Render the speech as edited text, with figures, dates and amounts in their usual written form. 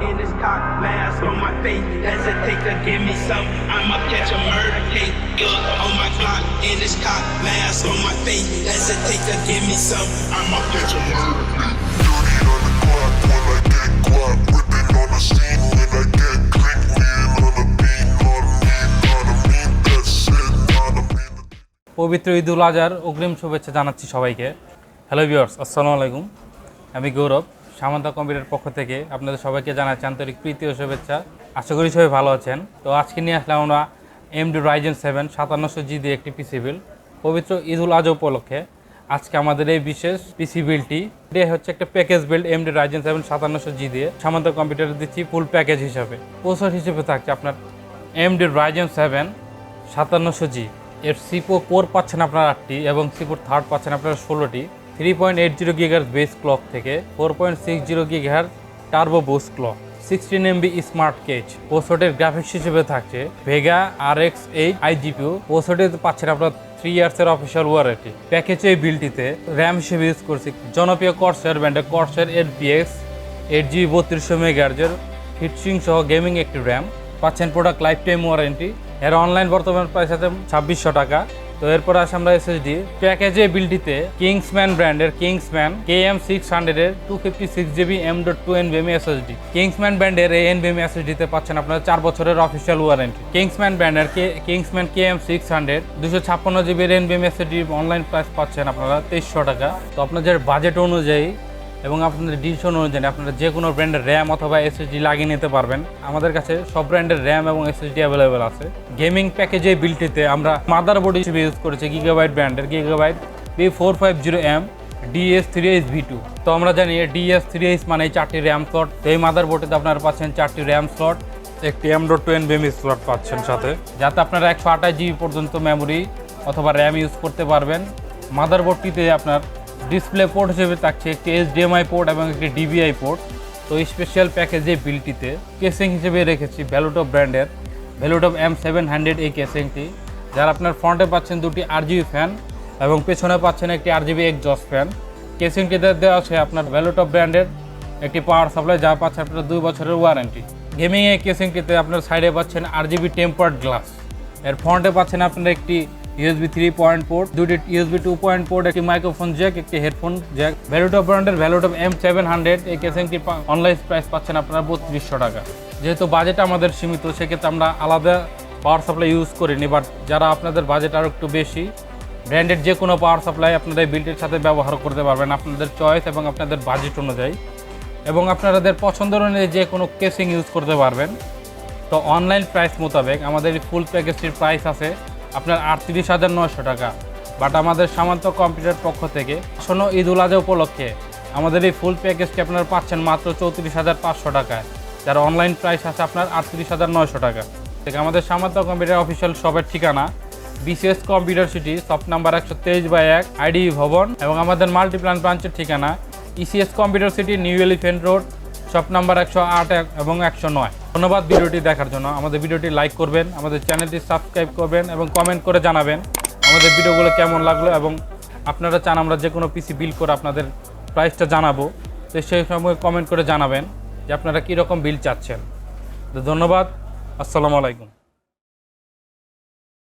in his cock, mask on my face. Hesitate to give me some, I'ma catch a murder case. On my Glock, in his cock, mask on my face. Hesitate to give me some, I'ma catch a murder case. 30 on the clock when I get guap, whipping on the scene when I get click, lean on the beat, on me, that shit, on me. পবিত্র ঈদুল আজহার অগ্রিম শুভেচ্ছা জানাচ্ছি সবাইকে। Hello viewers, আসসালামু আলাইকুম। আমি গৌরব, Samanta computer পক্ষ থেকে আপনাদের সবাইকে জানাচ্ছি আন্তরিক প্রীতি ও শুভেচ্ছা। আশা করি সবাই ভালো আছেন। তো আজকে নিয়ে আসলাম আমরা AMD Ryzen 5700G দিয়ে একটি পিসি বিল্ড। পবিত্র ঈদুল আজহা উপলক্ষে আজকে আমাদের এই বিশেষ পিসি বিল্ডটি হচ্ছে একটা package build AMD Ryzen 5700G দিয়ে সামান্তা কম্পিউটার দিচ্ছি ফুল প্যাকেজ হিসাবে। প্রসেসর হিসেবে থাকছে আপনার AMD Ryzen 5700G। এর সিপো কোর পাচ্ছেন আপনার 8টি এবং সিপো থার্ড পাচ্ছেন আপনার 16টি। 3.80 GHz বেস ক্লক থেকে 4.60 GHz turbo boost clock, 16 MB smart cage. প্রসেসরের গ্রাফিক্স হিসেবে থাকছে ভেগা RX 8 iGPU। প্রসেসরটিতে পাচ্ছেন আপনার 3 ইয়ার্সের অফিসিয়াল ওয়ারেন্টি। প্যাকেজে এই বিলটিতে র্যাম হিসেবে ইউজ করছি জনপ্রিয় Corsair ব্র্যান্ডের Corsair NVMe 8GB 3200 MHz এর হিটসিঙ্ক সহ গেমিং একটি র্যাম। পাচ্ছেন প্রোডাক্ট লাইফ টাইম ওয়ারেন্টি। এর অনলাইন বর্তমান প্রাইস আছে 2600 টাকা। তো এরপর আসে আমরা SSD প্যাকেজে বিলটিতে কিংসম্যান ব্র্যান্ডের কিংসম্যান KM600 এর 256GB M.2 NVMe SSD। Kingsman ব্র্যান্ডের এই NVMe SSD তে পাচ্ছেন আপনারা 4 বছরের অফিসিয়াল ওয়ারেন্টি। কিংসম্যান ব্র্যান্ডের কিংসম্যান KM600 256GB এর NVMe SSD অনলাইন প্রাইস পাচ্ছেন আপনারা 2300 টাকা। তো আপনাদের বাজেট অনুযায়ী এবং আপনাদের ডিসিশন অনুযায়ী আপনারা যে কোনো ব্র্যান্ডের র্যাম অথবা SSD লাগিয়ে নিতে পারবেন। আমাদের কাছে সব ব্র্যান্ডের র্যাম এবং SSD অ্যাভেলেবেল আছে। গেমিং প্যাকেজে বিলটিতে আমরা মাদারবোর্ড হিসেবে ইউজ করেছি GIGABYTE ব্র্যান্ডের GIGABYTE B450M DS3H-V2। তো আমরা জানি DS3H মানে 4টি র্যাম স্লট। তো এই মাদারবোর্ডে আপনারা পাচ্ছেন 4টি র্যাম স্লট, একটি M.2 NVMe স্লট পাচ্ছেন সাথে, যাতে আপনারা 128GB পর্যন্ত মেমোরি অথবা র্যাম ইউজ করতে পারবেন। মাদারবোর্ডটিতে আপনার ডিসপ্লে পোর্ট হিসেবে থাকছে একটি HDMI পোর্ট এবং একটি DVI পোর্ট। তো এই স্পেশাল প্যাকেজে বিলটিতে কেসিং হিসেবে রেখেছি ভ্যালুটপ ব্র্যান্ডের ভ্যালুটপ M700 এই কেসিংটি, যার আপনার ফ্রন্টে পাচ্ছেন 2টি RGB ফ্যান এবং পেছনে পাচ্ছেন একটি RGB এক্সজস্ট ফ্যান। কেসিংটিতে দেওয়া আছে আপনার ভ্যালুটপ ব্র্যান্ডের একটি পাওয়ার সাপ্লাই, যা পাচ্ছেন আপনার 2 বছরের ওয়ারেন্টি। গেমিং এই কেসিংটিতে আপনার সাইডে পাচ্ছেন RGB টেম্পার্ড গ্লাস। এর ফ্রন্টে পাচ্ছেন আপনারা একটি USB 3 পয়েন্ট পোর্ট, 2টি USB 2 পয়েন্ট পোর্ট, একটি মাইক্রোফোন জ্যাক, একটি হেডফোন জ্যাক। ভ্যালুটপ ব্র্যান্ডের ভ্যালুটপ M700 এই কেসিংটির অনলাইন প্রাইস পাচ্ছেন আপনারা 3200 টাকা। যেহেতু বাজেট আমাদের সীমিত, সেক্ষেত্রে আমরা আলাদা পাওয়ার সাপ্লাই ইউজ করিনি। বাট যারা আপনাদের বাজেট আরও একটু বেশি, ব্র্যান্ডেড যে কোনো পাওয়ার সাপ্লাই আপনারা এই বিল্ডের সাথে ব্যবহার করতে পারবেন আপনাদের চয়েস এবং আপনাদের বাজেট অনুযায়ী, এবং আপনাদের পছন্দ অনুযায়ী যে কোনো কেসিং ইউজ করতে পারবেন। তো অনলাইন প্রাইস মোতাবেক আমাদের এই ফুল প্যাকেজটির প্রাইস আছে আপনার 38,900 টাকা। বাট আমাদের সামান্ত কম্পিউটার পক্ষ থেকে আসন্ন ঈদুল আজহা উপলক্ষে আমাদের এই ফুল প্যাকেজটি আপনারা পাচ্ছেন মাত্র 34,500 টাকায়, যার অনলাইন প্রাইস আছে আপনার 38,900 টাকা। থেকে আমাদের সামান্ত কম্পিউটার অফিসিয়াল শপের ঠিকানা BCS computer city, shop number 123/1 IDE ভবন, এবং আমাদের মাল্টিপ্লান ব্রাঞ্চের ঠিকানা ECS computer city, new elephant road, shop number 108 এবং 109। ধন্যবাদ ভিডিওটি দেখার জন্য। আমাদের ভিডিওটি লাইক করবেন, আমাদের চ্যানেলটি সাবস্ক্রাইব করবেন এবং কমেন্ট করে জানাবেন আমাদের ভিডিওগুলো কেমন লাগলো, এবং আপনারা চান আমরা যে কোনো পিসি বিল্ড করে আপনাদের প্রাইসটা জানাবো, তো সেই সময় কমেন্ট করে জানাবেন যে আপনারা কীরকম বিল চাচ্ছেন। তো ধন্যবাদ, আসসালামু আলাইকুম।